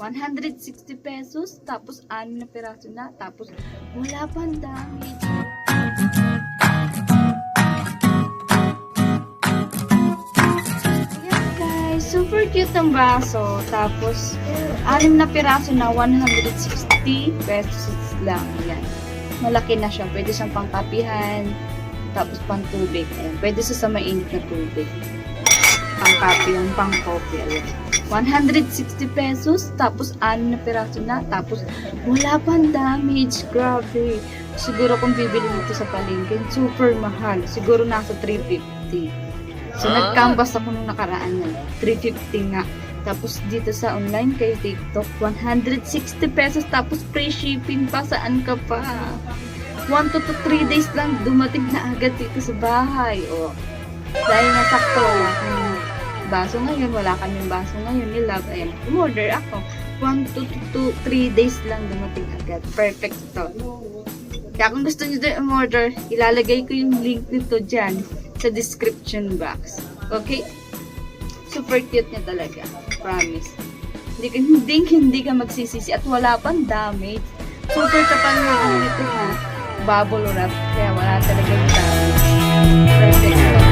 160 pesos, tapos 6 na piraso na, tapos wala pang damage. Ayan guys, super cute ang baso. Tapos 6 na piraso na, 160 pesos lang. Ayan. Malaki na siya. Pwede siyang pangkapihan. Tapos pang tubig. Ayan. Pwede sa mainit na tubig. Pangkapihan, pang-coffee. Ayan. 160 pesos. Tapos 6 na piraso na. Tapos wala pang damage. Grabe. Siguro kung bibili nito sa palengke, super mahal. Siguro nasa 350. So, nag-canvas ako nung nakaraan yan. 350 nga. Tapos, dito sa online kay TikTok, 160 pesos. Tapos, free shipping pa. Saan ka pa? 1 to 3 days lang, dumating na agad dito sa bahay. O, dahil nasakto, wala kami baso ngayon. Wala kaming baso ngayon ni Love. Ayan, umorder ako. 1 to 3 days lang dumating agad. Perfect ito. Kaya kung gusto nyo din umorder, ilalagay ko yung link nito dyan sa description box. Okay? Super cute niya talaga. Promise. Hindi ka magsisisi at wala pang damage. Super kapal nga nito ha. Bubble wrap. Kaya wala talaga yung damage. Perfect.